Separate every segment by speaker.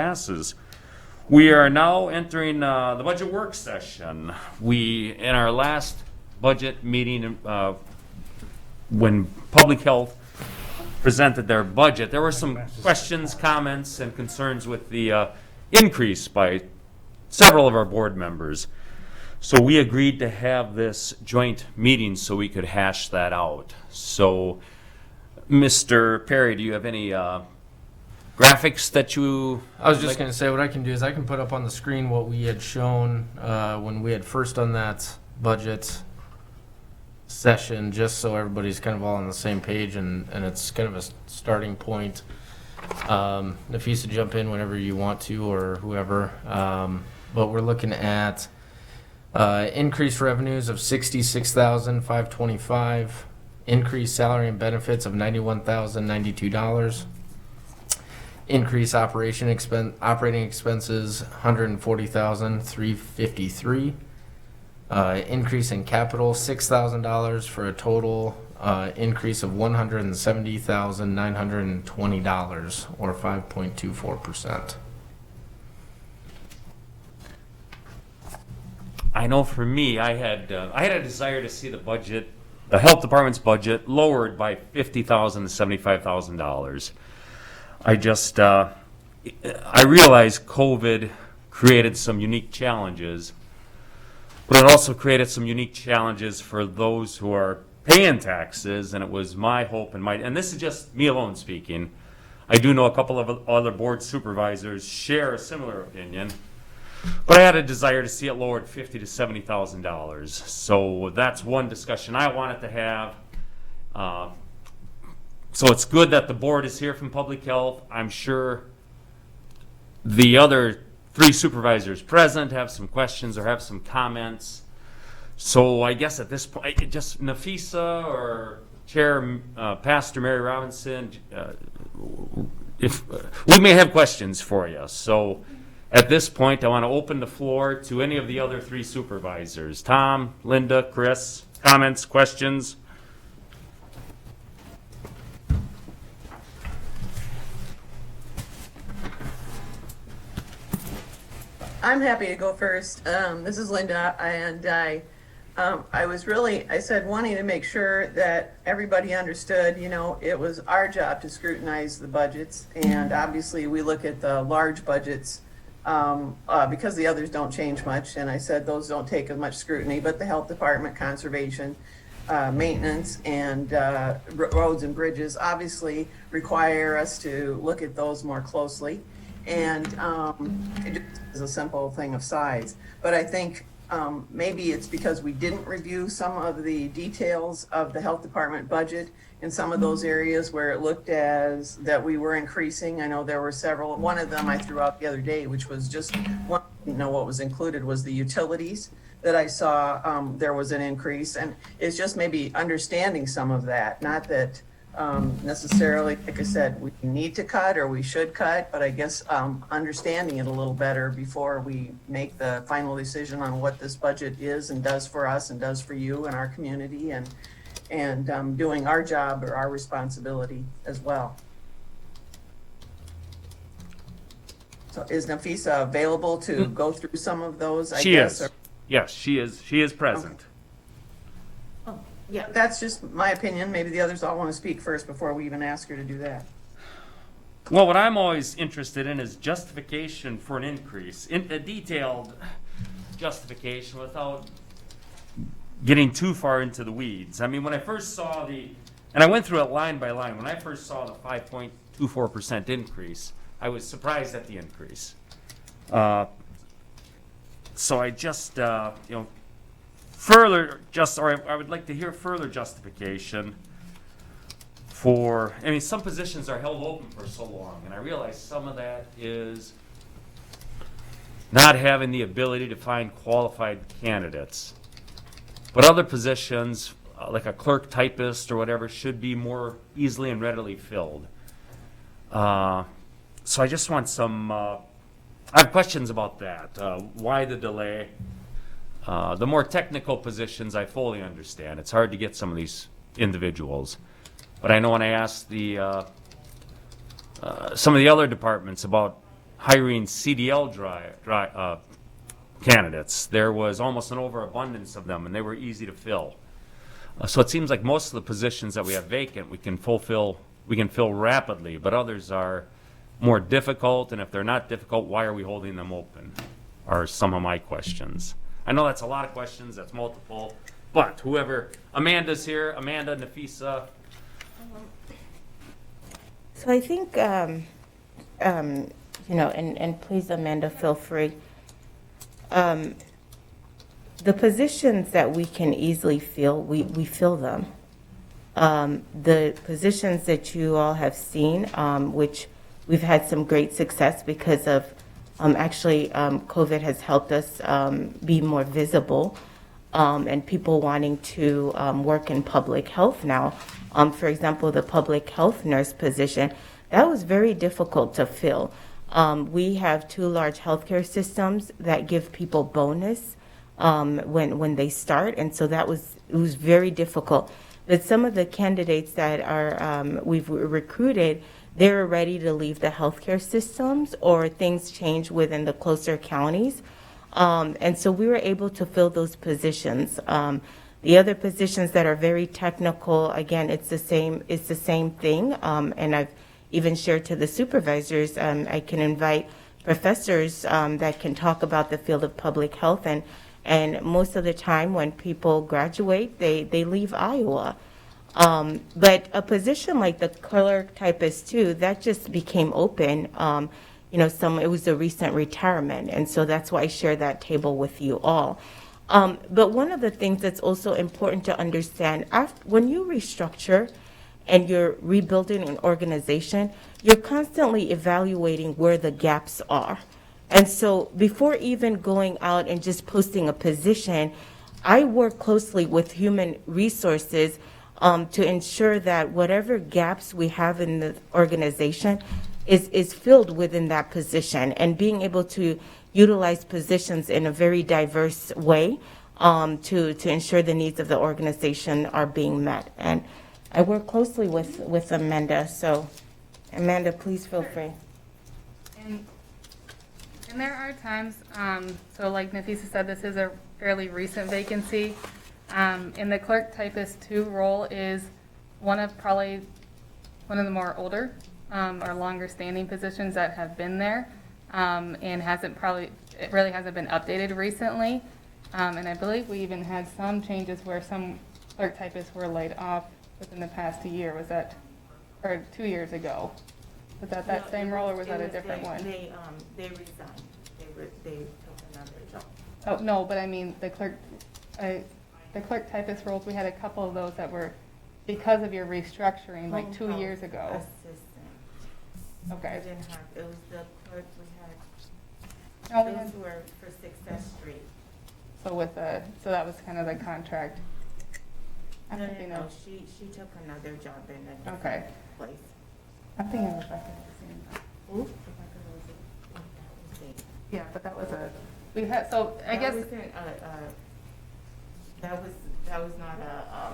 Speaker 1: Passes. We are now entering the budget work session. In our last budget meeting, when Public Health presented their budget, there were some questions, comments, and concerns with the increase by several of our board members. So we agreed to have this joint meeting so we could hash that out. So, Mr. Perry, do you have any graphics that you...
Speaker 2: I was just going to say, what I can do is I can put up on the screen what we had shown when we had first done that budget session, just so everybody's kind of all on the same page and it's kind of a starting point. Nafisa, jump in whenever you want to, or whoever. But we're looking at increased revenues of $66,525, increased salary and benefits of $91,092. Increase operating expenses, $140,353. Increase in capital, $6,000 for a total increase of $170,920, or 5.24%.
Speaker 1: I know for me, I had a desire to see the health department's budget lowered by $50,000 to $75,000. I realized COVID created some unique challenges, but it also created some unique challenges for those who are paying taxes, and it was my hope and this is just me alone speaking. I do know a couple of other board supervisors share a similar opinion, but I had a desire to see it lowered $50,000 to $70,000. So that's one discussion I wanted to have. So it's good that the board is here from Public Health. I'm sure the other three supervisors present have some questions or have some comments. So I guess at this point, just Nafisa or Chair Pastor Mary Robinson, if we may have questions for you. So at this point, I want to open the floor to any of the other three supervisors. Tom, Linda, Chris, comments, questions?
Speaker 3: I'm happy to go first. This is Linda, and I said wanting to make sure that everybody understood, it was our job to scrutinize the budgets, and obviously we look at the large budgets because the others don't change much, and I said those don't take as much scrutiny, but the health department, conservation, maintenance, and roads and bridges obviously require us to look at those more closely. And it just is a simple thing of size. But I think maybe it's because we didn't review some of the details of the health department budget in some of those areas where it looked as that we were increasing. I know there were several. One of them I threw out the other day, which was just one, what was included was the utilities that I saw there was an increase. And it's just maybe understanding some of that, not that necessarily, like I said, we need to cut or we should cut, but I guess understanding it a little better before we make the final decision on what this budget is and does for us and does for you and our community, and doing our job or our responsibility as well. So is Nafisa available to go through some of those?
Speaker 1: She is. Yes, she is. She is present.
Speaker 3: Okay. Yeah, that's just my opinion. Maybe the others all want to speak first before we even ask her to do that.
Speaker 1: Well, what I'm always interested in is justification for an increase, a detailed justification without getting too far into the weeds. I mean, when I first saw and I went through it line by line, when I first saw the 5.24% increase, I was surprised at the increase. So I just, I would like to hear further justification for, some positions are held open for so long, and I realize some of that is not having the ability to find qualified candidates. But other positions, like a clerk typist or whatever, should be more easily and readily filled. So I just want I have questions about that. Why the delay? The more technical positions, I fully understand. It's hard to get some of these individuals. But I know when I asked some of the other departments about hiring CDL candidates. There was almost an overabundance of them, and they were easy to fill. So it seems like most of the positions that we have vacant, we can fill rapidly, but others are more difficult, and if they're not difficult, why are we holding them open? Are some of my questions. I know that's a lot of questions, that's multiple, but whoever, Amanda's here, Amanda, Nafisa.
Speaker 4: So I think, and please, Amanda, feel free. The positions that we can easily fill, we fill them. The positions that you all have seen, which we've had some great success because of, COVID has helped us be more visible, and people wanting to work in public health now. For example, the public health nurse position, that was very difficult to fill. We have 2 large healthcare systems that give people bonus when they start, and so it was very difficult. But some of the candidates that are we've recruited, they're ready to leave the healthcare systems or things change within the closer counties, and so we were able to fill those positions. The other positions that are very technical, again, it's the same thing, and I've even shared to the supervisors. I can invite professors that can talk about the field of public health, and most of the time when people graduate, they leave Iowa. But a position like the clerk typist too, that just became open. It was a recent retirement, and so that's why I share that table with you all. But one of the things that's also important to understand, when you restructure and you're rebuilding an organization, you're constantly evaluating where the gaps are. And so before even going out and just posting a position, I work closely with human resources to ensure that whatever gaps we have in the organization is filled within that position, and being able to utilize positions in a very diverse way to ensure the needs of the organization are being met. And I work closely with Amanda, so Amanda, please feel free.
Speaker 5: And there are times, so like Nafisa said, this is a fairly recent vacancy. And the clerk typist 2 role is one of the more older or longer standing positions that have been there, and it really hasn't been updated recently. And I believe we even had some changes where some clerk typists were laid off within the past year. Was that, or 2 years ago? Was that same role, or was that a different one?
Speaker 4: They resigned. They took another job.
Speaker 5: Oh, no, but I mean, the clerk typist roles, we had a couple of those that were because of your restructuring, like 2 years ago.
Speaker 4: Assistant.
Speaker 5: Okay.
Speaker 4: I didn't have, it was the clerk we had.
Speaker 5: No, we
Speaker 4: Those
Speaker 5: had,
Speaker 4: were for Success Street.
Speaker 5: so that was kind of the contract.
Speaker 4: No, she took another job in a different
Speaker 5: Okay.
Speaker 4: place.
Speaker 5: I'm thinking Rebecca was the same.
Speaker 4: Ooh, Rebecca was it?
Speaker 5: Yeah, but that was we had, so I guess.
Speaker 4: That was not a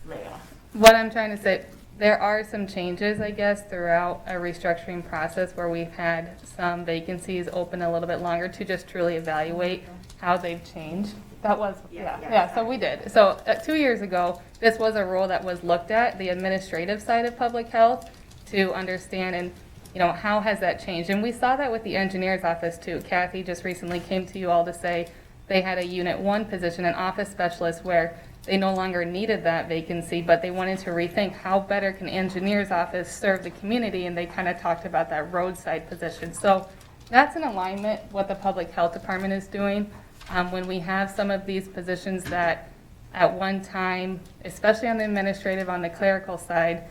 Speaker 4: layoff.
Speaker 5: What I'm trying to say, there are some changes, I guess, throughout a restructuring process where we've had some vacancies open a little bit longer to just truly evaluate how they've changed. That was, yeah, so we did. So 2 years ago, this was a role that was looked at, the administrative side of public health, to understand and, how has that changed? And we saw that with the engineer's office too. Kathy just recently came to you all to say they had a Unit 1 position, an office specialist, where they no longer needed that vacancy, but they wanted to rethink how better can engineer's office serve the community, and they kind of talked about that roadside position. So that's in alignment what the public health department is doing. When we have some of these positions that at one time, especially on the administrative, on the clerical side,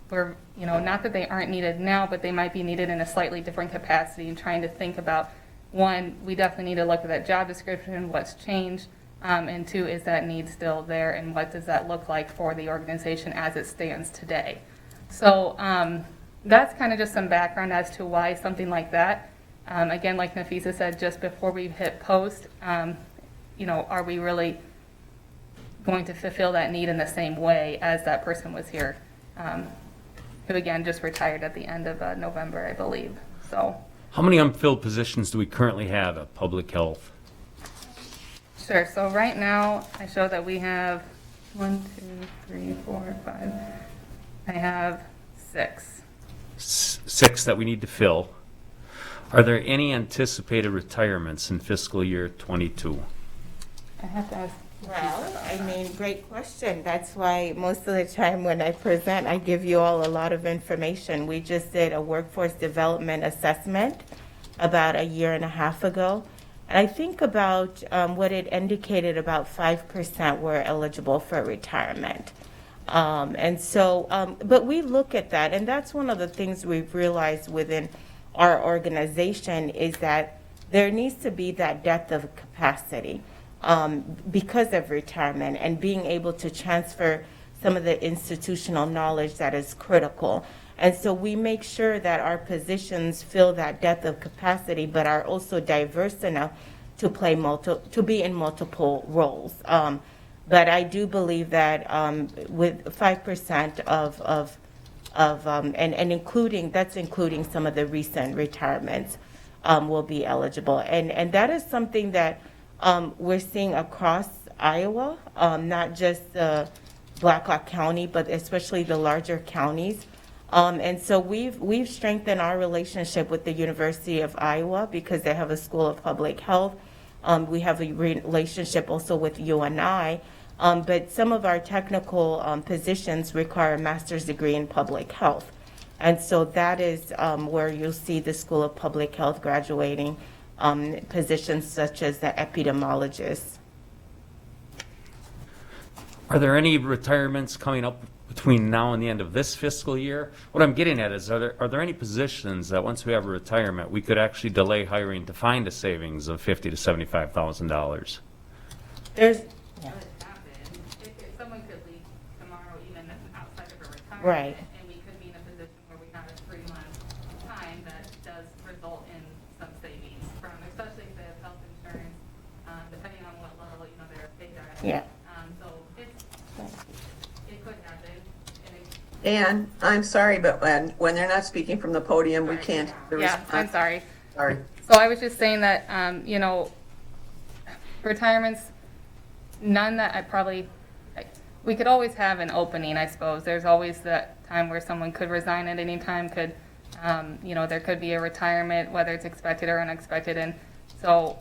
Speaker 5: were, not that they aren't needed now, but they might be needed in a slightly different capacity, and trying to think about, one, we definitely need to look at that job description, what's changed, and 2, is that need still there, and what does that look like for the organization as it stands today? So that's kind of just some background as to why something like that. Again, like Nafisa said, just before we hit post, are we really going to fulfill that need in the same way as that person was here, who again just retired at the end of November, I believe. So,
Speaker 1: How many unfilled positions do we currently have at Public Health?
Speaker 5: sure, so right now, I show that we have 1, 2, 3, 4, 5. I have 6.
Speaker 1: 6 that we need to fill. Are there any anticipated retirements in fiscal year '22?
Speaker 5: I have to ask.
Speaker 4: Well, I mean, great question. That's why most of the time when I present, I give you all a lot of information. We just did a workforce development assessment about a year and a half ago. And I think about what it indicated, about 5% were eligible for retirement. But we look at that, and that's one of the things we've realized within our organization is that there needs to be that depth of capacity because of retirement and being able to transfer some of the institutional knowledge that is critical. And so we make sure that our positions fill that depth of capacity, but are also diverse enough to be in multiple roles. But I do believe that with 5% and including some of the recent retirements will be eligible. And that is something that we're seeing across Iowa, not just Blackhawk County, but especially the larger counties. And so we've strengthened our relationship with the University of Iowa because they have a School of Public Health. We have a relationship also with UNI. But some of our technical positions require a master's degree in public health. And so that is where you'll see the School of Public Health graduating positions such as the epidemiologist.
Speaker 1: Are there any retirements coming up between now and the end of this fiscal year? What I'm getting at is, are there any positions that once we have a retirement, we could actually delay hiring to find a savings of $50,000 to $75,000?
Speaker 4: There's, yeah.
Speaker 5: If someone could leave tomorrow, even outside of a retirement,
Speaker 4: Right.
Speaker 5: and we could be in a position where we have a 3-month time that does result in some savings from, especially if they have health insurance, depending on what level, they're paid at.
Speaker 4: Yeah.
Speaker 5: So it could happen.
Speaker 3: And I'm sorry, but when they're not speaking from the podium, we can't.
Speaker 5: Yeah, I'm sorry.
Speaker 3: Sorry.
Speaker 5: So I was just saying that, retirements, none that we could always have an opening, I suppose. There's always that time where someone could resign at any time, there could be a retirement, whether it's expected or unexpected. And so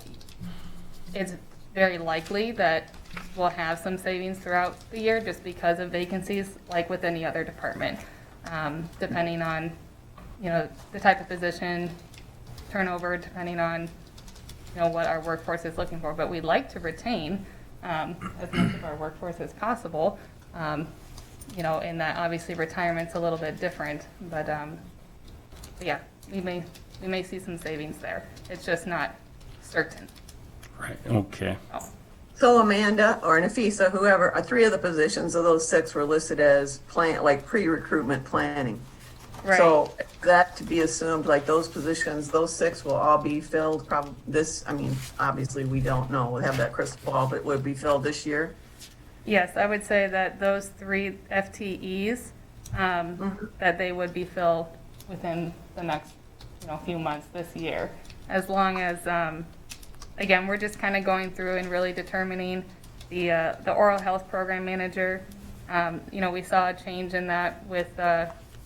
Speaker 5: it's very likely that we'll have some savings throughout the year just because of vacancies, like with any other department, depending on, the type of position, turnover, depending on, what our workforce is looking for. But we'd like to retain as much of our workforce as possible, in that obviously retirement's a little bit different, but yeah, we may see some savings there. It's just not certain.
Speaker 1: Right, okay.
Speaker 5: Oh.
Speaker 3: So Amanda or Nafisa, whoever, 3 of the positions of those 6 were listed as pre-recruitment planning.
Speaker 5: Right.
Speaker 3: So that to be assumed, like those positions, those 6 will all be filled obviously we don't know, we'll have that crystal ball, but would be filled this year?
Speaker 5: Yes, I would say that those 3 FTEs, that they would be filled within the next, few months this year. As long as, again, we're just kind of going through and really determining the oral health program manager. We saw a change in that with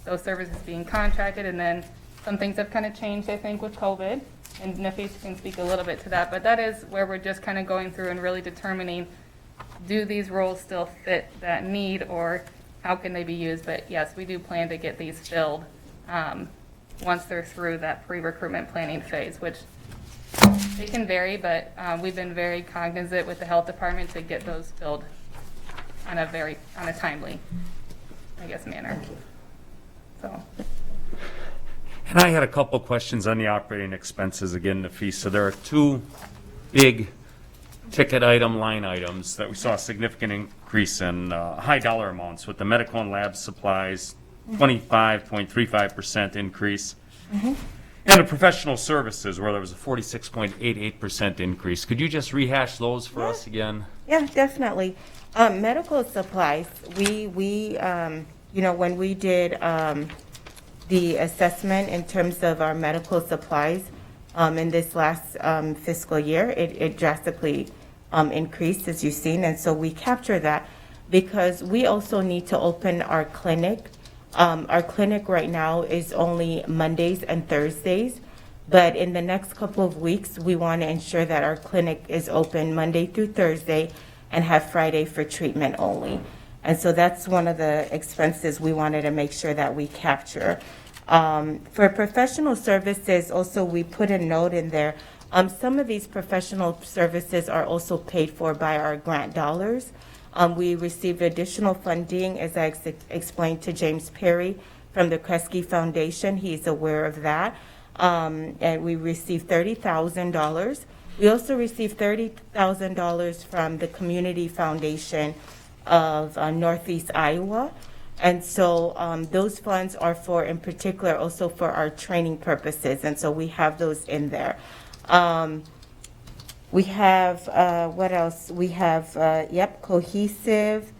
Speaker 5: those services being contracted, and then some things have kind of changed, I think, with COVID. And Nafisa can speak a little bit to that, but that is where we're just kind of going through and really determining, do these roles still fit that need, or how can they be used? But yes, we do plan to get these filled once they're through that pre-recruitment planning phase, which it can vary, but we've been very cognizant with the health department to get those filled on a timely, manner. So.
Speaker 1: And I had a couple questions on the operating expenses again, Nafisa. There are 2 big ticket item line items that we saw a significant increase in high dollar amounts with the medical and lab supplies, 25.35% increase. Mm-hmm. And the professional services, where there was a 46.88% increase. Could you just rehash those for us again?
Speaker 4: Yeah, definitely. Medical supplies, we when we did the assessment in terms of our medical supplies in this last fiscal year. It drastically increased, as you've seen, and so we capture that because we also need to open our clinic. Our clinic right now is only Mondays and Thursdays, but in the next couple of weeks, we want to ensure that our clinic is open Monday through Thursday and have Friday for treatment only. And so that's one of the expenses we wanted to make sure that we capture. For professional services, also, we put a note in there. Some of these professional services are also paid for by our grant dollars. We received additional funding, as I explained to James Perry from the Kresge Foundation. He's aware of that. And we received $30,000. We also received $30,000 from the Community Foundation of Northeast Iowa. And so those funds are for, in particular, also for our training purposes. And so we have those in there. We have, what else? We have, Cohesive,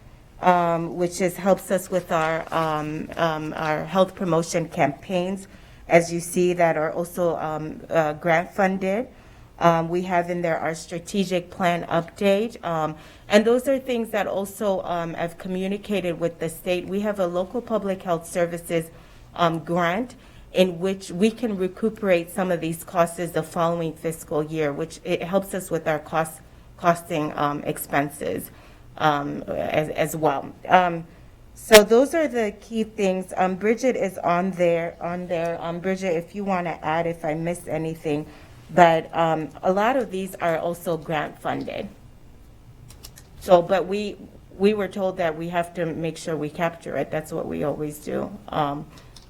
Speaker 4: which helps us with our health promotion campaigns, as you see, that are also grant funded. We have in there our strategic plan update. And those are things that also I've communicated with the state. We have a local public health services grant in which we can recuperate some of these costs the following fiscal year, which it helps us with our costing expenses as well. So those are the key things. Bridget is on there. Bridget, if you want to add, if I missed anything, but a lot of these are also grant funded. So, but we were told that we have to make sure we capture it. That's what we always do.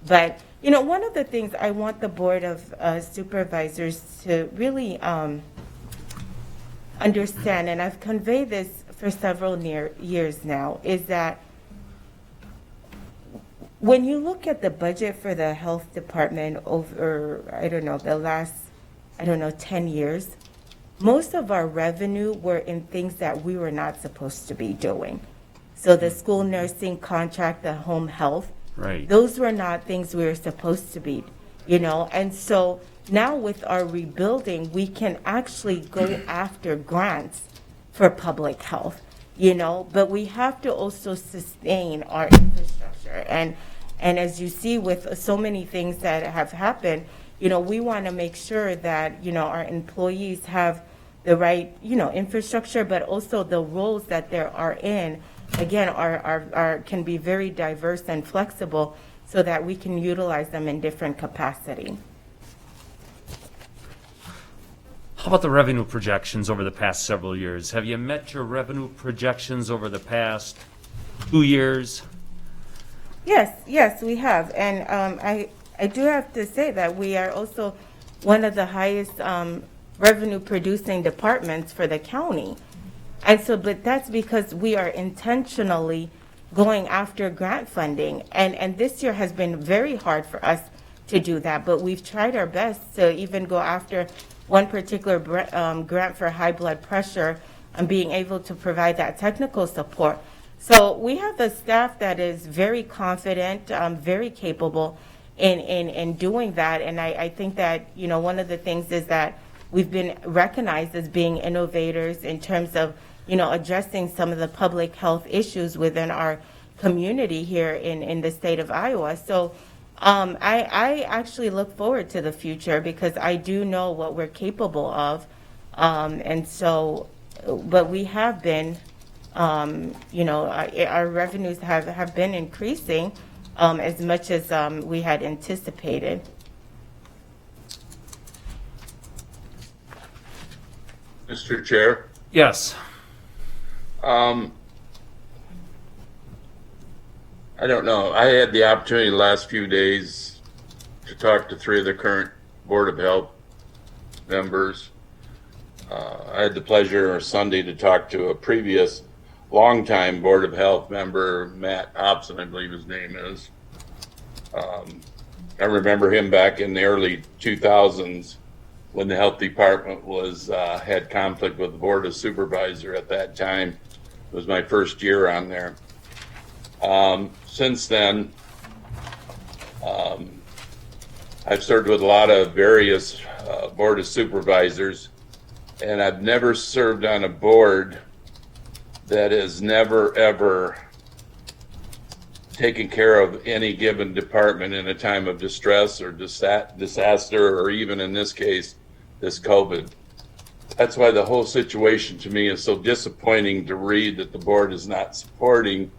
Speaker 4: But you know, one of the things I want the Board of Supervisors to really understand, and I've conveyed this for several years now, is that when you look at the budget for the health department over, the last, 10 years, most of our revenue were in things that we were not supposed to be doing. So the school nursing contract, the home health,
Speaker 1: Right.
Speaker 4: those were not things we were supposed to be, and so now with our rebuilding, we can actually go after grants for public health, but we have to also sustain our infrastructure. And as you see with so many things that have happened, we want to make sure that, our employees have the right, infrastructure, but also the roles that they are in, again, are can be very diverse and flexible so that we can utilize them in different capacity.
Speaker 1: How about the revenue projections over the past several years? Have you met your revenue projections over the past 2 years?
Speaker 4: Yes, we have. And I do have to say that we are also one of the highest revenue producing departments for the county. And so, but that's because we are intentionally going after grant funding. And this year has been very hard for us to do that, but we've tried our best to even go after one particular grant for high blood pressure and being able to provide that technical support. So we have a staff that is very confident, very capable in doing that. And I think that, one of the things is that we've been recognized as being innovators in terms of, addressing some of the public health issues within our community here in the state of Iowa. So I actually look forward to the future because I do know what we're capable of. And so, but we have been, our revenues have been increasing as much as we had anticipated.
Speaker 6: Mr. Chair,
Speaker 1: Yes.
Speaker 6: I don't know. I had the opportunity the last few days to talk to 3 of the current Board of Health members. I had the pleasure Sunday to talk to a previous longtime Board of Health member, Matt Hobson, I believe his name is. I remember him back in the early 2000s when the health department was had conflict with the Board of Supervisors at that time. It was my first year on there. Since then, I've served with a lot of various board of supervisors, and I've never served on a board that has never, ever taken care of any given department in a time of distress or disaster, or even in this case, this COVID. That's why the whole situation to me is so disappointing to read that the board is not supporting.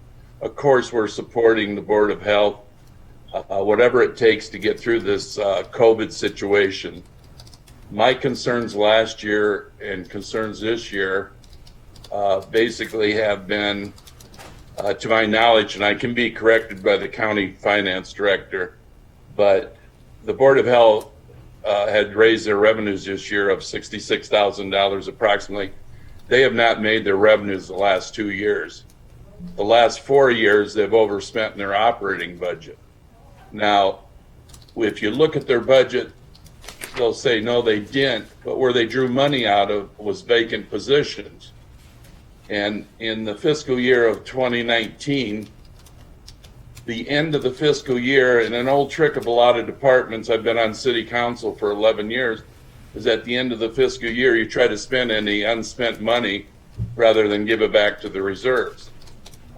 Speaker 6: Of course, we're supporting the Board of Health, whatever it takes to get through this COVID situation. My concerns last year and concerns this year basically have been, to my knowledge, and I can be corrected by the county finance director, but the Board of Health had raised their revenues this year of $66,000 approximately. They have not made their revenues the last 2 years. The last 4 years, they've overspent in their operating budget. Now, if you look at their budget, they'll say, no, they didn't, but where they drew money out of was vacant positions. And in the fiscal year of 2019, the end of the fiscal year, and an old trick of a lot of departments, I've been on city council for 11 years, is at the end of the fiscal year, you try to spend any unspent money rather than give it back to the reserves.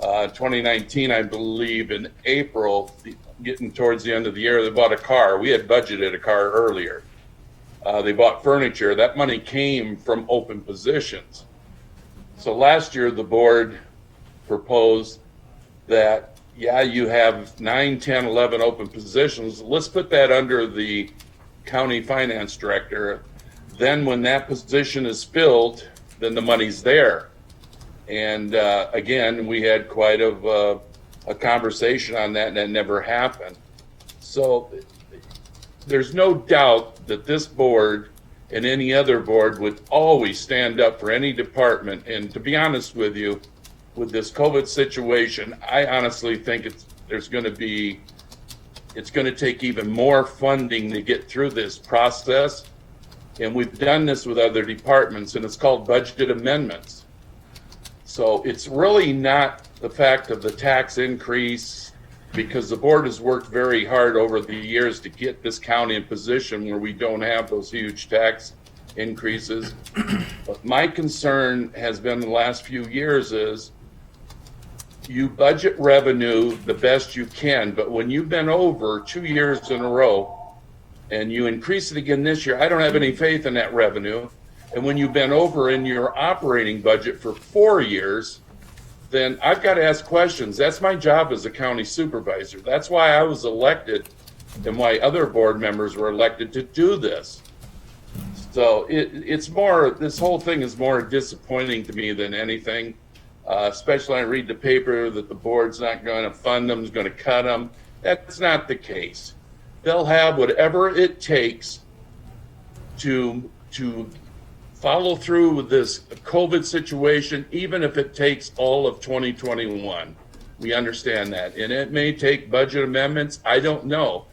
Speaker 6: 2019, I believe in April, getting towards the end of the year, they bought a car. We had budgeted a car earlier. They bought furniture. That money came from open positions. So last year, the board proposed that, yeah, you have 9, 10, 11 open positions. Let's put that under the county finance director. Then when that position is filled, then the money's there. And again, we had quite a conversation on that, and that never happened. So there's no doubt that this board and any other board would always stand up for any department. And to be honest with you, with this COVID situation, I honestly think it's going to take even more funding to get through this process. And we've done this with other departments, and it's called budget amendments. So it's really not the fact of the tax increase, because the board has worked very hard over the years to get this county in position where we don't have those huge tax increases. But my concern has been the last few years is you budget revenue the best you can, but when you've been over 2 years in a row and you increase it again this year, I don't have any faith in that revenue. And when you've been over in your operating budget for 4 years, then I've got to ask questions. That's my job as a county supervisor. That's why I was elected and why other board members were elected to do this. So it's more, this whole thing is more disappointing to me than anything, especially when I read the paper that the board's not going to fund them, is going to cut them. That's not the case. They'll have whatever it takes to follow through with this COVID situation, even if it takes all of 2021. We understand that. And it may take budget amendments. I don't know.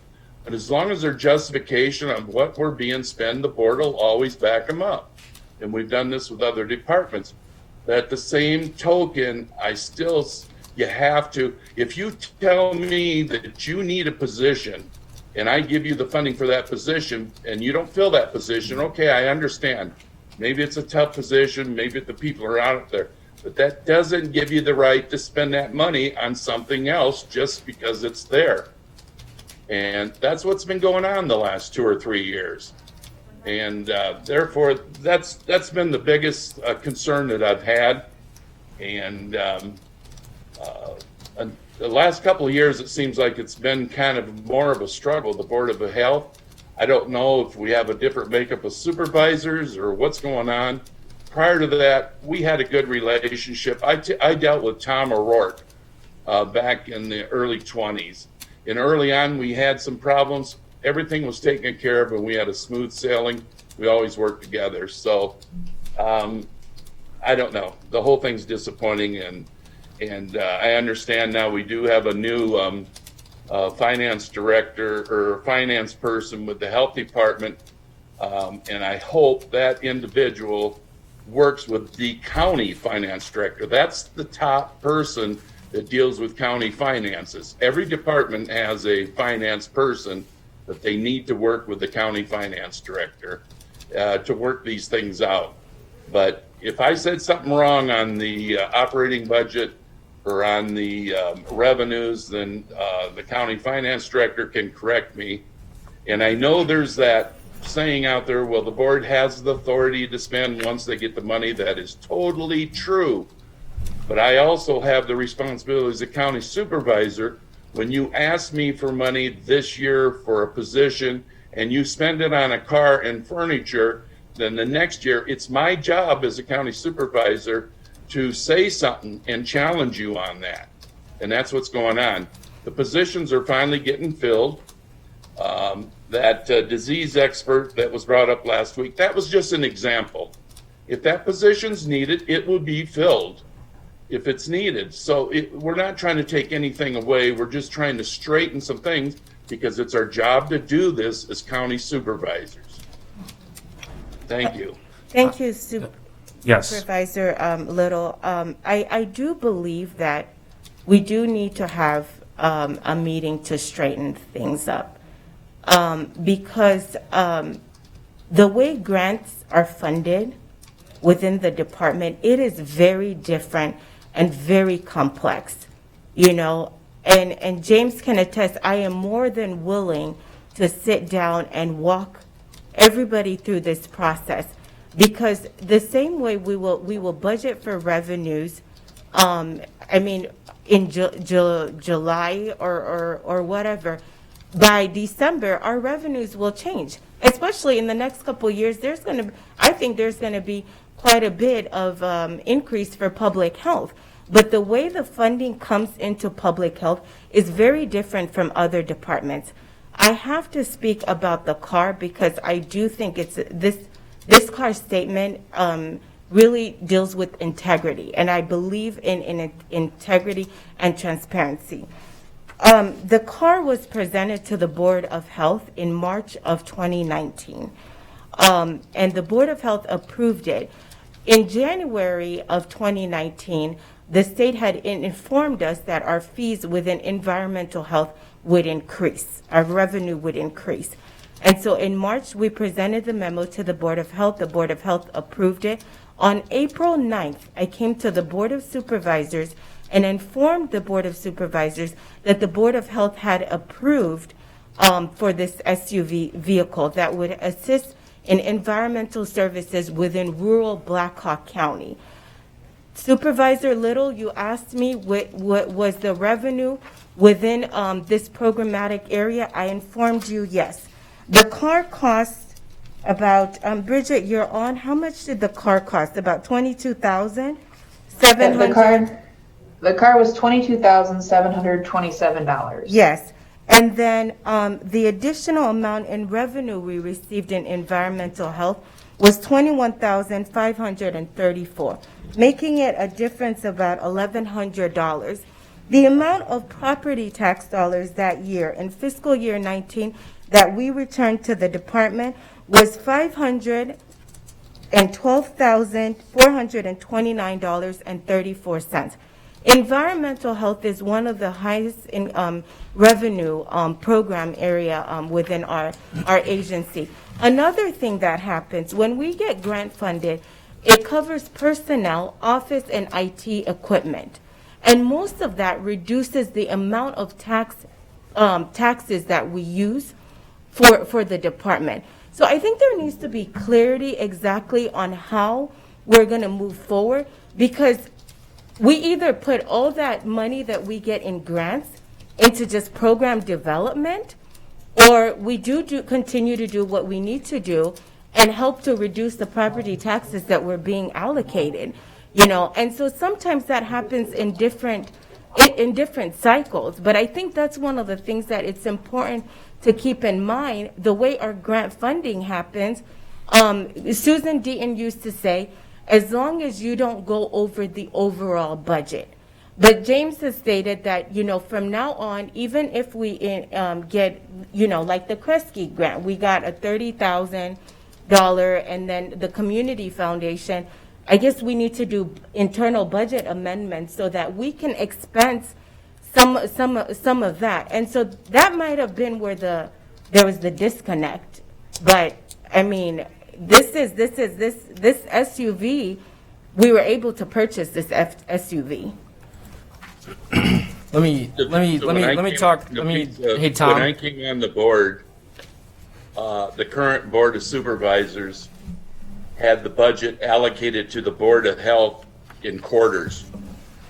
Speaker 6: But as long as there's justification on what we're being spent, the board will always back them up. And we've done this with other departments. But at the same token, you have to, if you tell me that you need a position and I give you the funding for that position and you don't fill that position, okay, I understand. Maybe it's a tough position, maybe the people are out there, but that doesn't give you the right to spend that money on something else just because it's there. And that's what's been going on the last 2 or 3 years. And therefore, that's been the biggest concern that I've had. And the last couple of years, it seems like it's been kind of more of a struggle. The Board of Health, I don't know if we have a different makeup of supervisors or what's going on. Prior to that, we had a good relationship. I dealt with Tom O'Rourke back in the early 20s. And early on, we had some problems. Everything was taken care of, and we had a smooth sailing. We always worked together. So I don't know. The whole thing's disappointing, and I understand now we do have a new finance director or finance person with the health department, and I hope that individual works with the county finance director. That's the top person that deals with county finances. Every department has a finance person, that they need to work with the county finance director to work these things out. But if I said something wrong on the operating budget or on the revenues, then the county finance director can correct me. And I know there's that saying out there, well, the board has the authority to spend once they get the money. That is totally true. But I also have the responsibility as a county supervisor. When you ask me for money this year for a position and you spend it on a car and furniture, then the next year it's my job as a county supervisor to say something and challenge you on that. And that's what's going on. The positions are finally getting filled. That disease expert that was brought up last week, that was just an example. If that position's needed, it will be filled if it's needed. So we're not trying to take anything away. We're just trying to straighten some things because it's our job to do this as county supervisors. Thank you.
Speaker 4: Thank you,
Speaker 1: Yes.
Speaker 4: Supervisor Little. I do believe that we do need to have a meeting to straighten things up. Because the way grants are funded within the department, it is very different and very complex, you know, and James can attest, I am more than willing to sit down and walk everybody through this process, because the same way we will budget for revenues, I mean, in July or whatever, by December, our revenues will change, especially in the next couple of years. I think there's going to be quite a bit of increase for public health. But the way the funding comes into public health is very different from other departments. I have to speak about the car because I do think it's this car statement really deals with integrity, and I believe in integrity and transparency. The car was presented to the Board of Health in March of 2019, and the Board of Health approved it. In January of 2019, the state had informed us that our fees within environmental health would increase, our revenue would increase. And so in March, we presented the memo to the Board of Health. The Board of Health approved it. On April 9th, I came to the Board of Supervisors and informed the Board of Supervisors that the Board of Health had approved for this SUV vehicle that would assist in environmental services within rural Black Hawk County. Supervisor Little, you asked me what was the revenue within this programmatic area. I informed you, yes. The car cost about, Bridget, you're on, how much did the car cost? About $22,700?
Speaker 7: The car was $22,727.
Speaker 4: Yes. And then the additional amount in revenue we received in environmental health was $21,534, making it a difference of about $1,100. The amount of property tax dollars that year in fiscal year 19 that we returned to the department was $512,429.34. Environmental health is one of the highest in revenue program area within our agency. Another thing that happens when we get grant funded, it covers personnel, office, and IT equipment. And most of that reduces the amount of taxes that we use for the department. So I think there needs to be clarity exactly on how we're going to move forward, because we either put all that money that we get in grants into just program development, or we continue to do what we need to do and help to reduce the property taxes that were being allocated, you know. And so sometimes that happens in different cycles. But I think that's one of the things that it's important to keep in mind, the way our grant funding happens. Susan Deaton used to say, as long as you don't go over the overall budget. But James has stated that, you know, from now on, even if we get, you know, like the Kresge grant, we got a $30,000, and then the Community Foundation, I guess we need to do internal budget amendments so that we can expense some of that. And so that might have been where the there was the disconnect. But, I mean, this SUV, we were able to purchase this SUV.
Speaker 2: Let me talk, hey, Tom.
Speaker 6: When I came on the board, the current Board of Supervisors had the budget allocated to the Board of Health in quarters.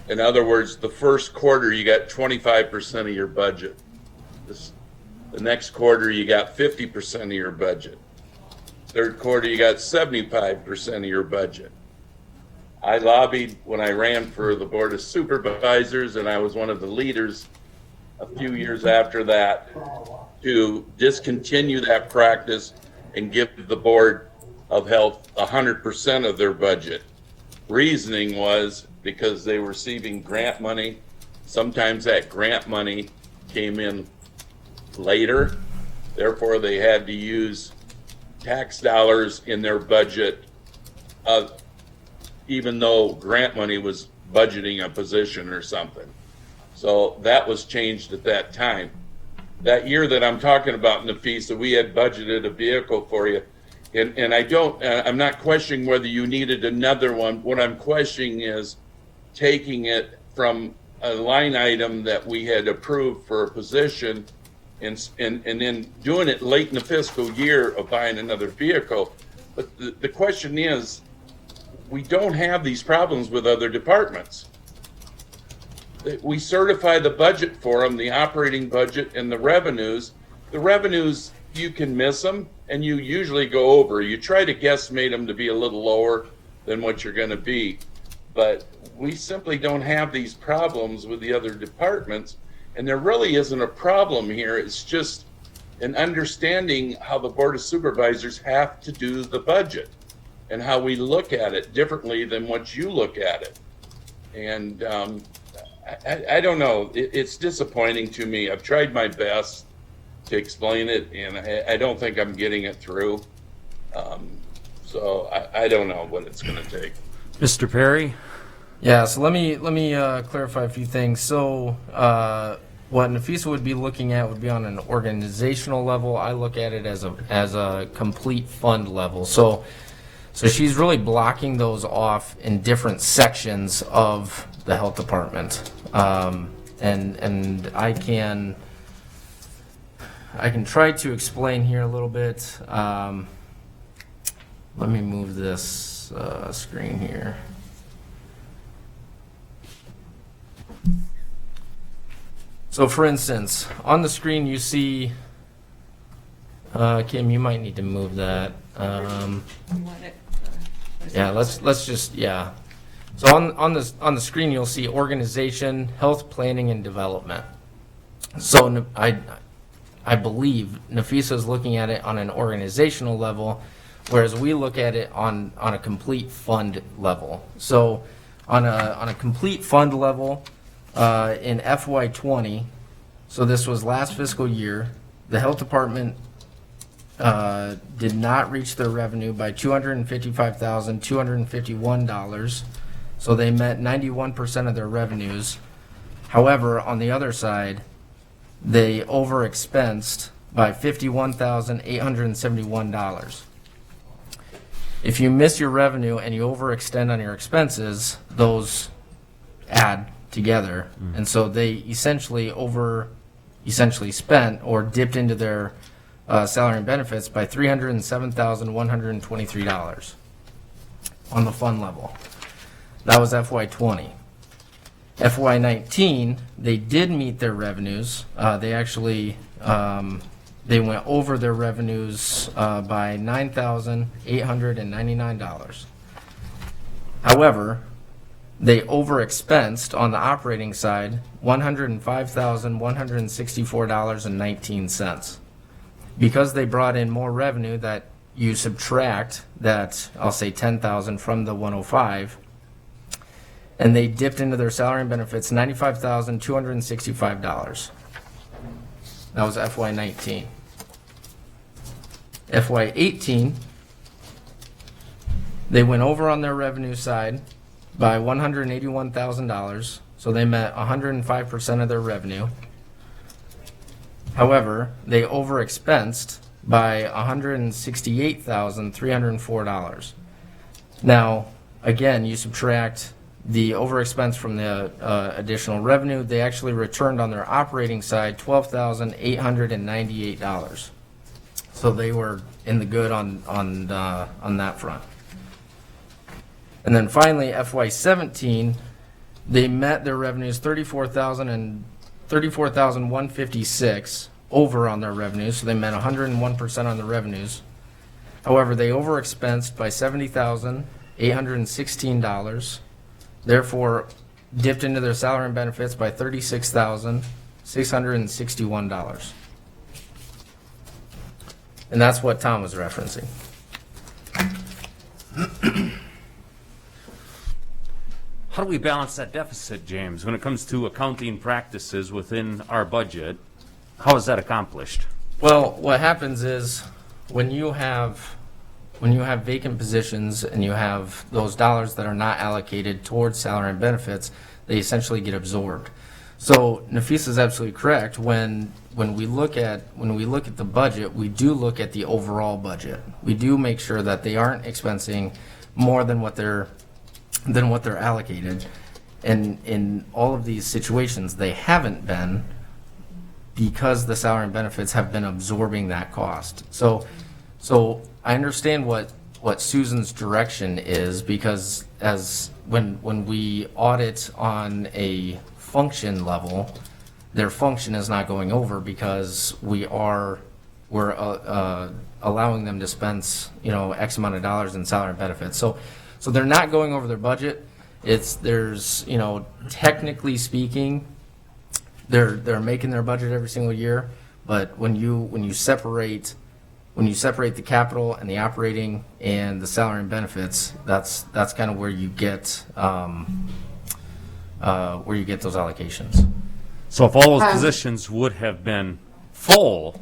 Speaker 6: In other words, the first quarter, you got 25% of your budget. The next quarter, you got 50% of your budget. Third quarter, you got 75% of your budget. I lobbied when I ran for the Board of Supervisors, and I was one of the leaders a few years after that to discontinue that practice and give the Board of Health 100% of their budget. Reasoning was because they were receiving grant money. Sometimes that grant money came in later. Therefore, they had to use tax dollars in their budget, even though grant money was budgeting a position or something. So that was changed at that time. That year that I'm talking about, Nafisa, we had budgeted a vehicle for you. And I'm not questioning whether you needed another one. What I'm questioning is taking it from a line item that we had approved for a position and then doing it late in the fiscal year of buying another vehicle. But the question is, we don't have these problems with other departments. We certify the budget for them, the operating budget and the revenues. The revenues, you can miss them and you usually go over. You try to guesstimate them to be a little lower than what you're going to be. But we simply don't have these problems with the other departments. And there really isn't a problem here. It's just an understanding how the Board of Supervisors have to do the budget and how we look at it differently than what you look at it. And I don't know. It's disappointing to me. I've tried my best to explain it, and I don't think I'm getting it through. So I don't know what it's going to take.
Speaker 1: Mr. Perry?
Speaker 2: Yeah, so let me clarify a few things. So what Nafisa would be looking at would be on an organizational level. I look at it as a complete fund level. So she's really blocking those off in different sections of the health department. And I can try to explain here a little bit. Let me move this screen here. So for instance, on the screen you see, Kim, you might need to move that. Yeah, let's just, yeah. So on the screen you'll see organization, health planning and development. So I believe Nafisa is looking at it on an organizational level, whereas we look at it on a complete fund level. So on a complete fund level, in FY20, so this was last fiscal year, the health department did not reach their revenue by $255,251. So they met 91% of their revenues. However, on the other side, they overexpensed by $51,871. If you miss your revenue and you overextend on your expenses, those add together. And so they essentially spent or dipped into their salary and benefits by $307,123 on the fund level. That was FY20. FY19, they did meet their revenues. They actually they went over their revenues by $9,899. However, they overexpensed on the operating side $105,164.19. Because they brought in more revenue, that you subtract that, I'll say 10,000 from the 105, and they dipped into their salary and benefits $95,265. That was FY19. FY18, they went over on their revenue side by $181,000, so they met 105% of their revenue. However, they overexpensed by $168,304. Now, again, you subtract the overexpense from the additional revenue, they actually returned on their operating side $12,898. So they were in the good on that front. And then finally, FY17, they met their revenues 34,156 over on their revenues, so they met 101% on the revenues. However, they overexpensed by $70,816, therefore dipped into their salary and benefits by $36,661. And that's what Tom was referencing.
Speaker 1: How do we balance that deficit, James, when it comes to accounting practices within our budget? How is that accomplished?
Speaker 2: Well, what happens is when you have vacant positions and you have those dollars that are not allocated towards salary and benefits, they essentially get absorbed. So Nafisa is absolutely correct. When we look at the budget, we do look at the overall budget. We do make sure that they aren't expensing more than what they're allocated. And in all of these situations, they haven't been, because the salary and benefits have been absorbing that cost. So I understand what Susan's direction is, because as when we audit on a function level, their function is not going over because we're allowing them to spend X amount of dollars in salary and benefits. So they're not going over their budget. Technically speaking, they're making their budget every single year, but when you separate the capital and the operating and the salary and benefits, that's kind of where you get those allocations.
Speaker 1: So if all those positions would have been full,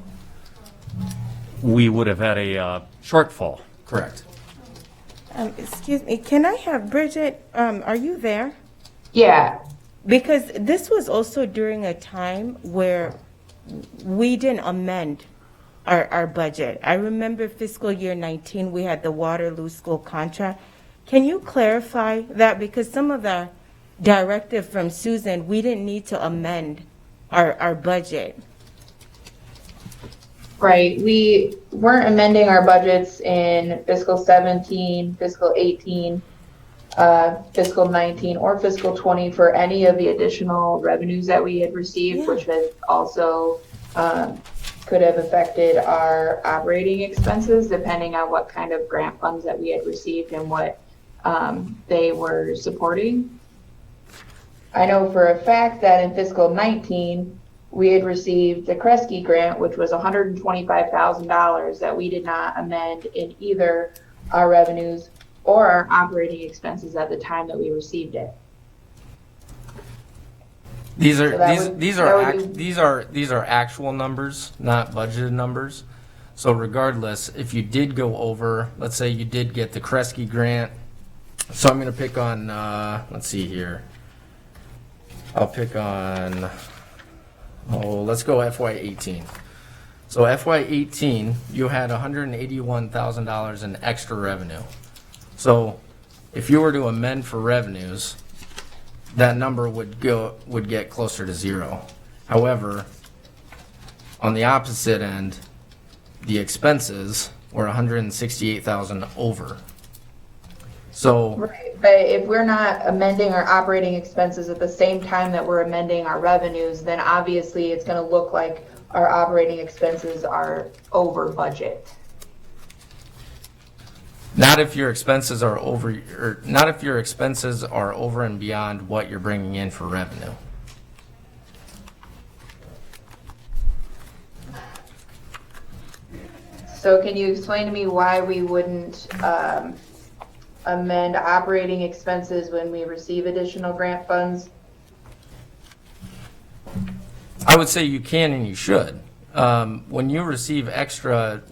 Speaker 1: we would have had a shortfall.
Speaker 2: Correct.
Speaker 4: Excuse me, can I have Bridget, are you there?
Speaker 7: Yeah,
Speaker 4: Because this was also during a time where we didn't amend our budget. I remember fiscal year 19, we had the Waterloo School contract. Can you clarify that? Because some of the directive from Susan, we didn't need to amend our budget.
Speaker 7: right. We weren't amending our budgets in fiscal 17, fiscal 18, fiscal 19, or fiscal 20 for any of the additional revenues that we had received, which had also could have affected our operating expenses depending on what kind of grant funds that we had received and what they were supporting. I know for a fact that in fiscal 19, we had received the Kresge grant, which was $125,000 that we did not amend in either our revenues or our operating expenses at the time that we received it.
Speaker 2: These are
Speaker 7: So that would
Speaker 2: these are actual numbers, not budgeted numbers. So regardless, if you did go over, let's say you did get the Kresge grant. So I'm going to pick on, let's see here. I'll pick on, let's go FY18. So FY18, you had $181,000 in extra revenue. So if you were to amend for revenues, that number would get closer to zero. However, on the opposite end, the expenses were $168,000 over. So
Speaker 7: Right, but if we're not amending our operating expenses at the same time that we're amending our revenues, then obviously it's going to look like our operating expenses are over budget.
Speaker 2: not if your expenses are over, or not if your expenses are over and beyond what you're bringing in for revenue.
Speaker 7: So can you explain to me why we wouldn't amend operating expenses when we receive additional grant funds?
Speaker 2: I would say you can and you should. When you receive extra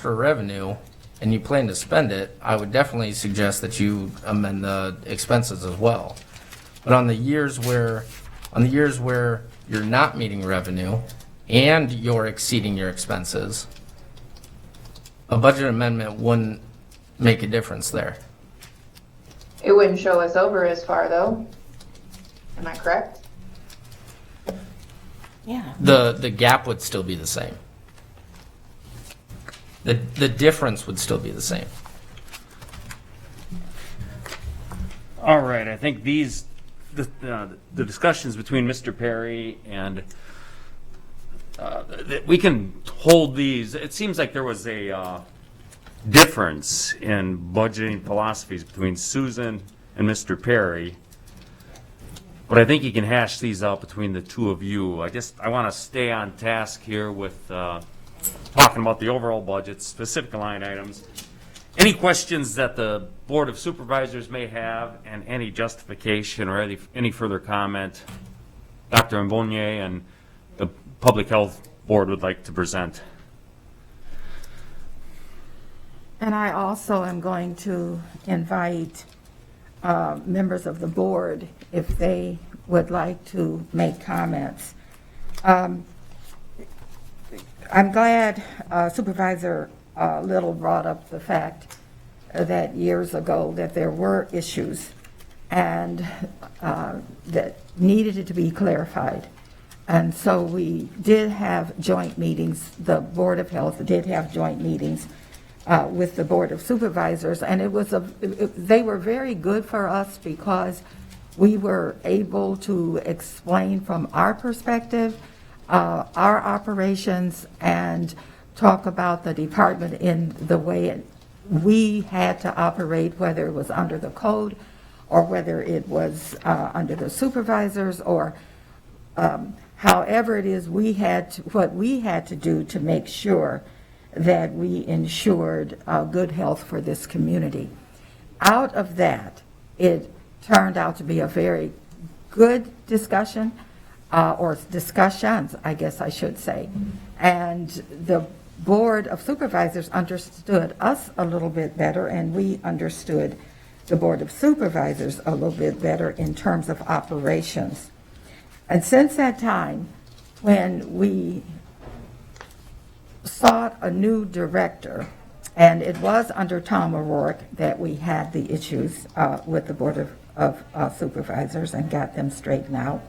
Speaker 2: revenue and you plan to spend it, I would definitely suggest that you amend the expenses as well. But on the years where you're not meeting revenue and you're exceeding your expenses, a budget amendment wouldn't make a difference there.
Speaker 7: It wouldn't show us over as far though. Am I correct?
Speaker 4: Yeah.
Speaker 2: The gap would still be the same. The difference would still be the same.
Speaker 1: All right, I think the discussions between Mr. Perry and we can hold these. It seems like there was a difference in budgeting philosophies between Susan and Mr. Perry, but I think you can hash these out between the two of you. I want to stay on task here with talking about the overall budget, specific line items. Any questions that the Board of Supervisors may have, and any justification or any further comment Dr. Mbonye and the Public Health Board would like to present?
Speaker 8: And I also am going to invite members of the board if they would like to make comments. I'm glad Supervisor Little brought up the fact that years ago that there were issues and that needed to be clarified. And so we did have joint meetings. The Board of Health did have joint meetings with the Board of Supervisors, and they were very good for us because we were able to explain from our perspective our operations and talk about the department in the way we had to operate, whether it was under the code or whether it was under the supervisors or however it is what we had to do to make sure that we ensured good health for this community. Out of that, it turned out to be a very good discussion, or discussions, I guess I should say. And the Board of Supervisors understood us a little bit better, and we understood the Board of Supervisors a little bit better in terms of operations. And since that time, when we sought a new director, and it was under Tom O'Rourke that we had the issues with the Board of Supervisors and got them straightened out.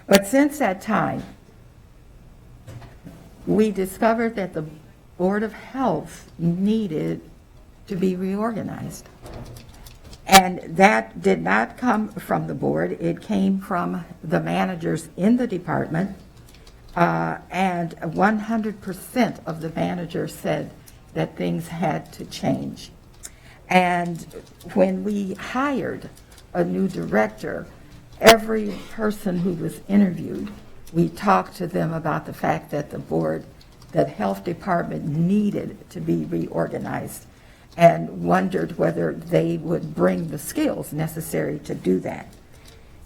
Speaker 8: But since that time, we discovered that the Board of Health needed to be reorganized. And that did not come from the board. It came from the managers in the department. And 100% of the managers said that things had to change. And when we hired a new director, every person who was interviewed, we talked to them about the fact that that health department needed to be reorganized and wondered whether they would bring the skills necessary to do that.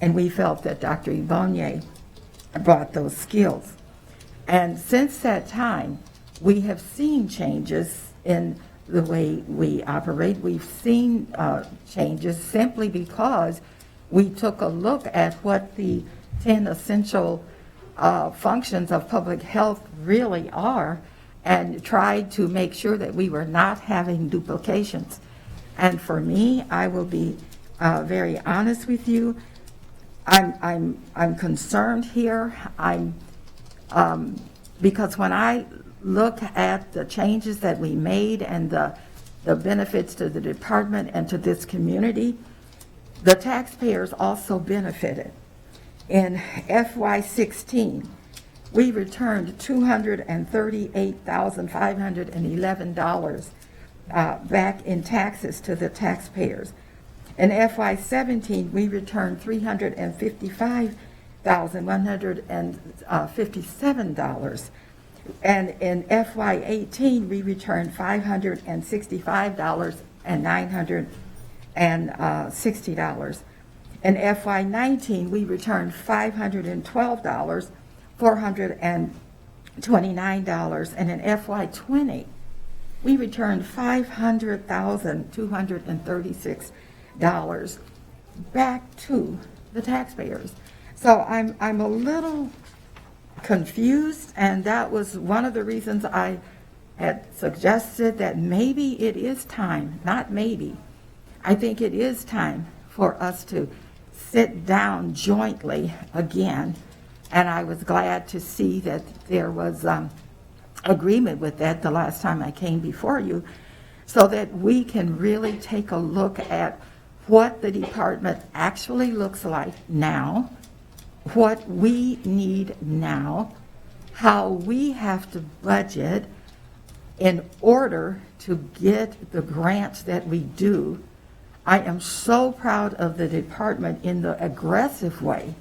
Speaker 8: And we felt that Dr. Mbonye brought those skills. And since that time, we have seen changes in the way we operate. We've seen changes simply because we took a look at what the 10 essential functions of public health really are and tried to make sure that we were not having duplications. And for me, I will be very honest with you. I'm concerned here. Because when I look at the changes that we made and the benefits to the department and to this community, the taxpayers also benefited. In FY16, we returned $238,511 back in taxes to the taxpayers. In FY17, we returned $355,157. And in FY18, we returned $565,960. In FY19, we returned $512,429. And in FY20, we returned $500,236 back to the taxpayers. So I'm a little confused, and that was one of the reasons I had suggested that maybe it is time, not maybe, I think it is time for us to sit down jointly again. And I was glad to see that there was agreement with that the last time I came before you, so that we can really take a look at what the department actually looks like now, what we need now, how we have to budget in order to get the grants that we do. I am so proud of the department in the aggressive way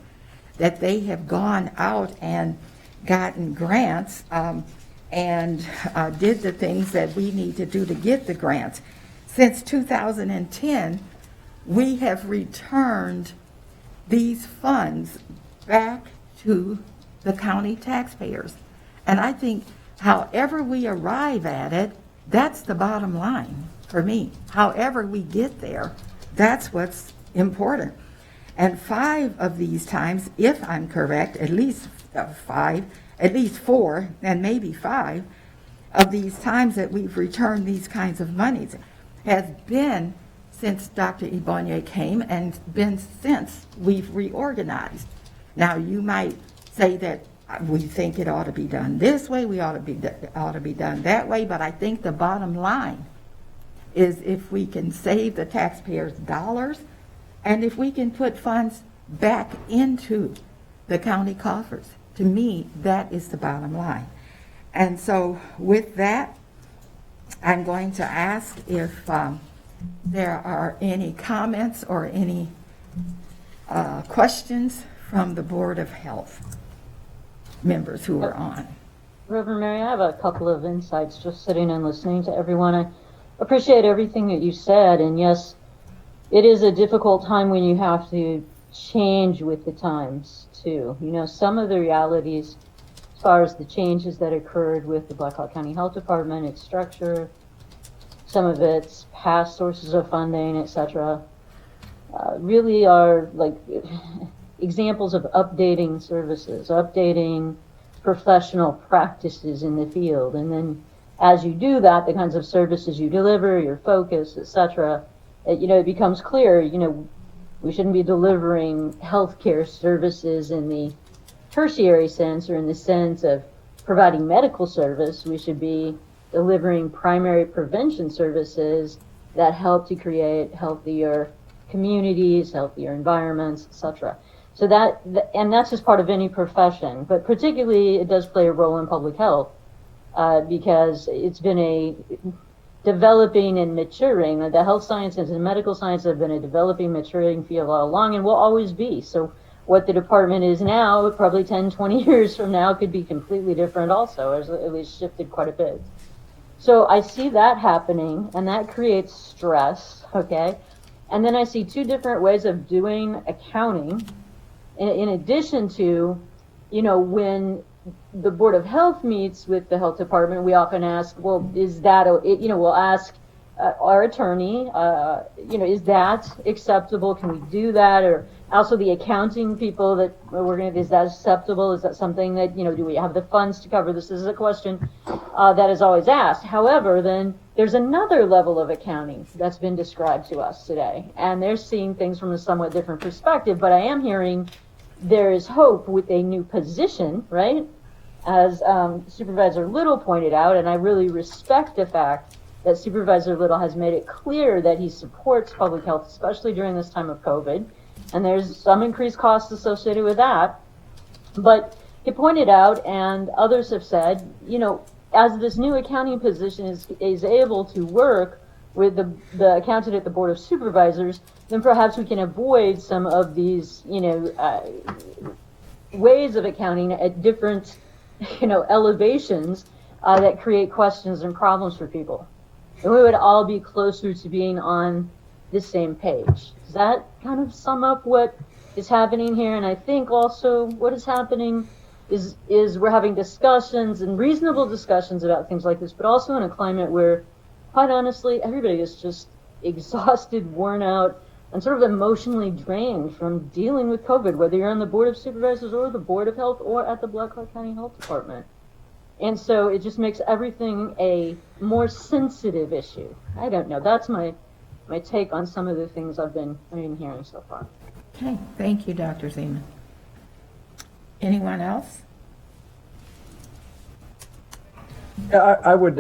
Speaker 8: that they have gone out and gotten grants and did the things that we need to do to get the grants. Since 2010, we have returned these funds back to the county taxpayers. And I think however we arrive at it, that's the bottom line for me. However we get there, that's what's important. And 5 of these times, if I'm correct, at least 4, and maybe 5 of these times that we've returned these kinds of monies has been since Dr. Ebonye came and been since we've reorganized. Now, you might say that we think it ought to be done this way, ought to be done that way, but I think the bottom line is if we can save the taxpayers dollars and if we can put funds back into the county coffers, to me, that is the bottom line. And so with that, I'm going to ask if there are any comments or any questions from the Board of Health members who are on.
Speaker 9: Reverend Mary, I have a couple of insights just sitting and listening to everyone. I appreciate everything that you said, and yes, it is a difficult time when you have to change with the times too. You know, some of the realities as far as the changes that occurred with the Blackhawk County Health Department, its structure, some of its past sources of funding, etc., really are like examples of updating services, updating professional practices in the field. And then as you do that, the kinds of services you deliver, your focus, etc., it becomes clear, we shouldn't be delivering healthcare services in the tertiary sense or in the sense of providing medical service. We should be delivering primary prevention services that help to create healthier communities, healthier environments, etc. So and that's just part of any profession, but particularly it does play a role in public health because it's been a developing and maturing. The health sciences and medical science have been a developing, maturing field all along and will always be. So what the department is now, probably 10, 20 years from now, could be completely different also, or at least shifted quite a bit. So I see that happening, and that creates stress, okay? And then I see 2 different ways of doing accounting. In addition to, when the Board of Health meets with the health department, we often ask, well, is that, we'll ask our attorney, is that acceptable? Can we do that? Or also the accounting people that is that acceptable? Is that something that, do we have the funds to cover this? This is a question that is always asked. However, then there's another level of accounting that's been described to us today, and they're seeing things from a somewhat different perspective, but I am hearing there is hope with a new position, right? As Supervisor Little pointed out, and I really respect the fact that Supervisor Little has made it clear that he supports public health, especially during this time of COVID, and there's some increased costs associated with that. But he pointed out, and others have said, as this new accounting position is able to work with the accountant at the Board of Supervisors, then perhaps we can avoid some of these, ways of accounting at different, elevations that create questions and problems for people. And we would all be closer to being on the same page. Does that kind of sum up what is happening here? And I think also what is happening is we're having discussions and reasonable discussions about things like this, but also in a climate where, quite honestly, everybody is just exhausted, worn out, and sort of emotionally drained from dealing with COVID, whether you're on the Board of Supervisors or the Board of Health or at the Black Hawk County Health Department. And so it just makes everything a more sensitive issue. I don't know. That's my take on some of the things I've been hearing so far.
Speaker 8: Okay, thank you, Dr. Zeman. Anyone else?
Speaker 10: I would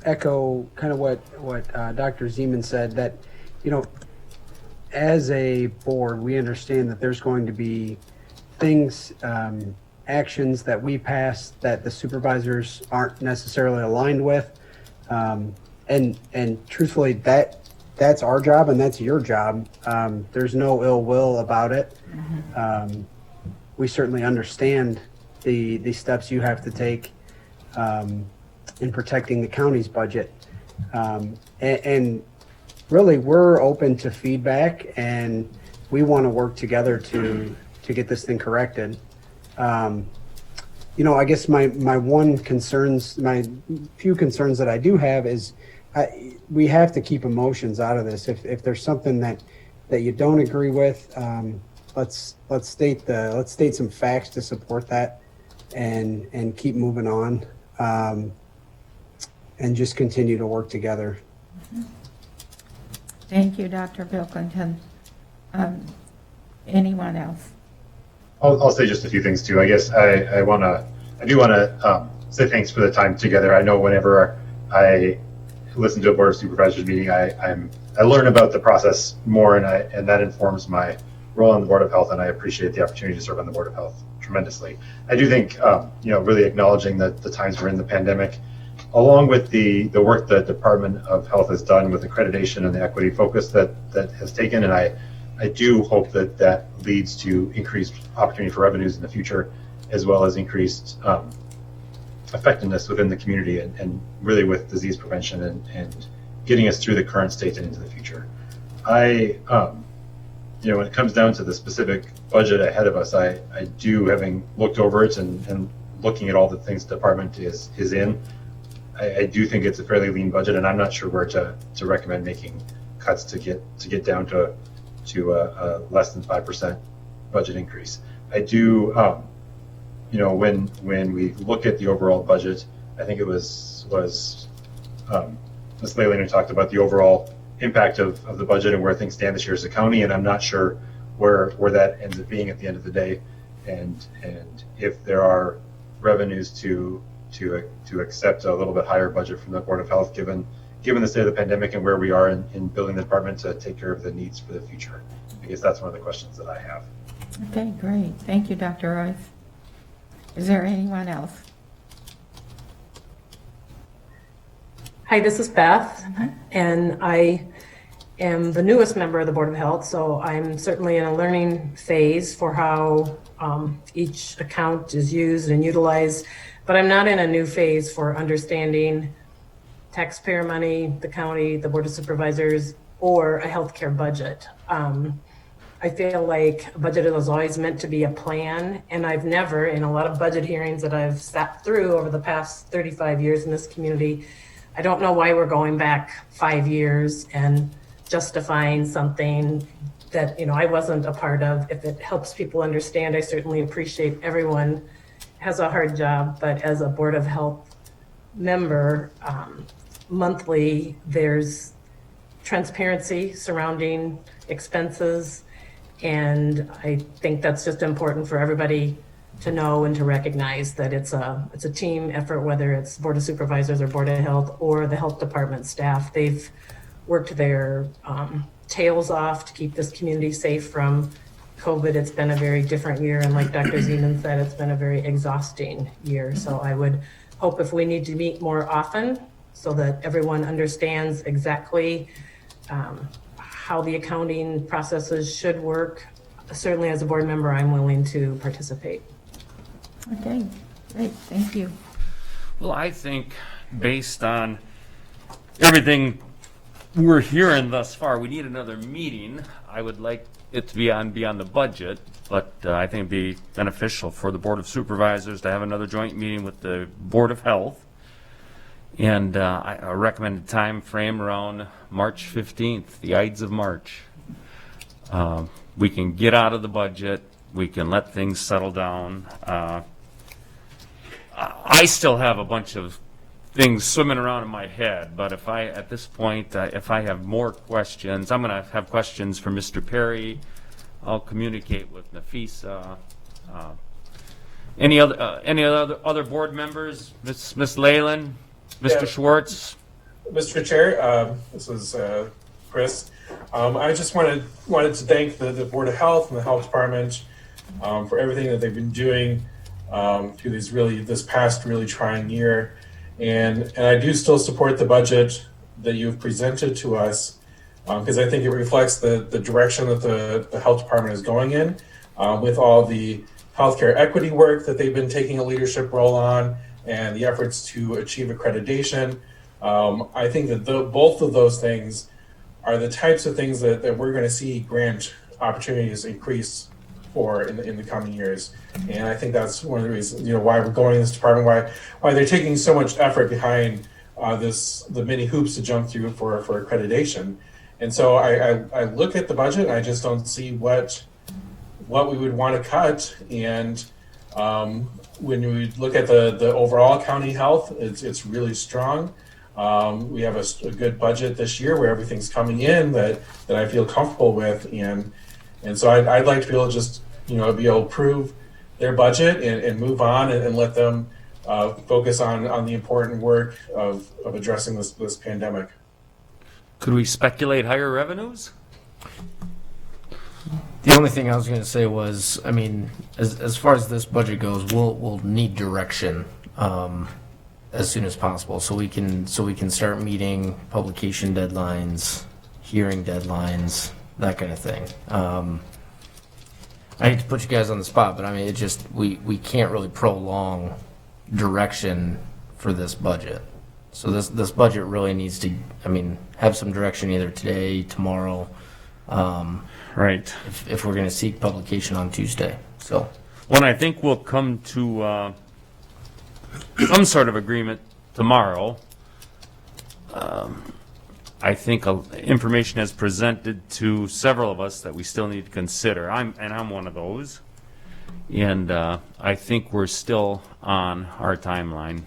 Speaker 10: echo kind of what Dr. Zeman said, that, you know, as a board, we understand that there's going to be things, actions that we pass that the supervisors aren't necessarily aligned with. And truthfully, that's our job and that's your job. There's no ill will about it. We certainly understand the steps you have to take in protecting the county's budget. And really, we're open to feedback, and we want to work together to get this thing corrected. You know, I guess my few concerns that I do have is we have to keep emotions out of this. If there's something that you don't agree with, let's state some facts to support that, and keep moving on, and just continue to work together.
Speaker 8: Thank you, Dr. Pilkington. Anyone else?
Speaker 11: I'll say just a few things too. I guess I do want to say thanks for the time together. I know whenever I listen to a Board of Supervisors meeting, I learn about the process more, and that informs my role on the Board of Health, and I appreciate the opportunity to serve on the Board of Health tremendously. I do think, really acknowledging that the times we're in, the pandemic, along with the work the Department of Health has done with accreditation and the equity focus that has taken, and I do hope that leads to increased opportunity for revenues in the future, as well as increased effectiveness within the community, and really with disease prevention and getting us through the current state and into the future. When it comes down to the specific budget ahead of us, I do, having looked over it and looking at all the things the department is in, I do think it's a fairly lean budget, and I'm not sure where to recommend making cuts to get down to a less than 5% budget increase. I do, when we look at the overall budget, I think it was Ms. Leyland who talked about the overall impact of the budget and where things stand this year as a county, and I'm not sure where that ends up being at the end of the day, and if there are revenues to accept a little bit higher budget from the Board of Health, given the state of the pandemic and where we are in building the department to take care of the needs for the future. I guess that's one of the questions that I have.
Speaker 8: Okay, great. Thank you, Dr. Royce. Is there anyone else?
Speaker 12: Hi, this is Beth, and I am the newest member of the Board of Health, so I'm certainly in a learning phase for how each account is used and utilized, but I'm not in a new phase for understanding taxpayer money, the county, the Board of Supervisors, or a healthcare budget. I feel like a budget is always meant to be a plan, and I've never, in a lot of budget hearings that I've sat through over the past 35 years in this community, I don't know why we're going back 5 years and justifying something that, I wasn't a part of. If it helps people understand, I certainly appreciate everyone has a hard job, but as a Board of Health member, monthly, there's transparency surrounding expenses, and I think that's just important for everybody to know and to recognize that it's a team effort, whether it's Board of Supervisors or Board of Health or the Health Department staff. They've worked their tails off to keep this community safe from COVID. It's been a very different year, and like Dr. Zeman said, it's been a very exhausting year. So I would hope if we need to meet more often so that everyone understands exactly how the accounting processes should work. Certainly as a board member, I'm willing to participate.
Speaker 8: Okay, great, thank you.
Speaker 1: Well, I think based on everything we're hearing thus far, we need another meeting. I would like it to be on the budget, but I think it'd be beneficial for the Board of Supervisors to have another joint meeting with the Board of Health. And a recommended time frame around March 15th, the Ides of March. we can get out of the budget, we can let things settle down. I still have a bunch of things swimming around in my head, but if I, at this point, if I have more questions, I'm going to have questions for Mr. Perry. I'll communicate with Nafisa. Any other board members? Miss Leyland, Mr.
Speaker 13: Yeah.
Speaker 1: Schwartz?
Speaker 13: Mr. Chair, this is Chris. I just wanted to thank the Board of Health and the Health Department for everything that they've been doing through this past really trying year. And I do still support the budget that you've presented to us because I think it reflects the direction that the Health Department is going in with all the healthcare equity work that they've been taking a leadership role on and the efforts to achieve accreditation. I think that both of those things are the types of things that we're going to see grant opportunities increase for in the coming years. And I think that's one of the reasons, why we're going in this department, why they're taking so much effort behind the many hoops to jump through for accreditation. And so I look at the budget and I just don't see what we would want to cut. And when we look at the overall county health, it's really strong. We have a good budget this year where everything's coming in that I feel comfortable with. And so I'd like to be able to just, be able to approve their budget and move on and let them focus on the important work of addressing this pandemic.
Speaker 1: Could we speculate higher revenues?
Speaker 2: The only thing I was going to say was, as far as this budget goes, we'll need direction as soon as possible, so we can start meeting publication deadlines, hearing deadlines, that kind of thing. I hate to put you guys on the spot, but it just we can't really prolong direction for this budget. So this budget really needs to, have some direction either today, tomorrow.
Speaker 1: Right.
Speaker 2: If we're going to seek publication on Tuesday. So.
Speaker 1: Well, I think we'll come to some sort of agreement tomorrow. I think information has presented to several of us that we still need to consider. I'm one of those. And I think we're still on our timeline.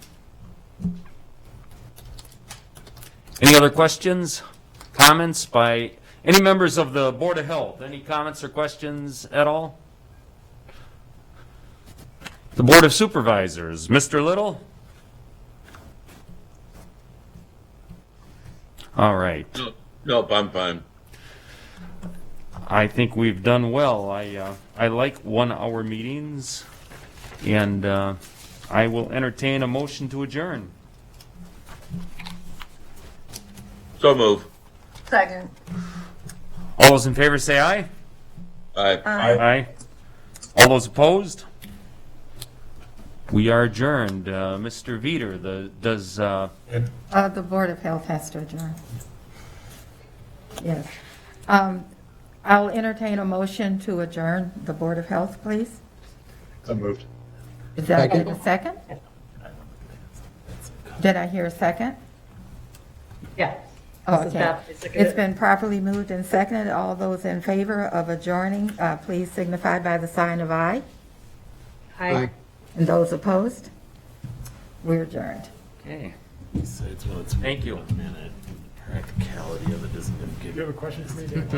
Speaker 1: Any other questions, comments by any members of the Board of Health? Any comments or questions at all? The Board of Supervisors, Mr. Little? All right.
Speaker 6: Nope, I'm fine.
Speaker 1: I think we've done well. I like 1 hour meetings, and I will entertain a motion to adjourn.
Speaker 6: So move.
Speaker 3: Second.
Speaker 1: All those in favor say aye.
Speaker 6: Aye.
Speaker 1: Aye. All those opposed? We are adjourned. Mr. Veeder, does
Speaker 8: The Board of Health has to adjourn. Yes. I'll entertain a motion to adjourn the Board of Health, please.
Speaker 11: So moved.
Speaker 8: Is that a second? Did I hear a second?
Speaker 12: Yeah.
Speaker 8: Oh,
Speaker 12: This is
Speaker 8: okay.
Speaker 12: Beth. It's a
Speaker 8: It's
Speaker 12: good-
Speaker 8: been properly moved and seconded. All those in favor of adjourning, please signify by the sign of aye.
Speaker 12: Hi.
Speaker 8: And those opposed? We're adjourned.
Speaker 1: okay.
Speaker 14: Besides, well, it's
Speaker 1: Thank you.
Speaker 14: 1 minute. Practicality of it isn't going to give you.
Speaker 11: You have a question for me, Dan?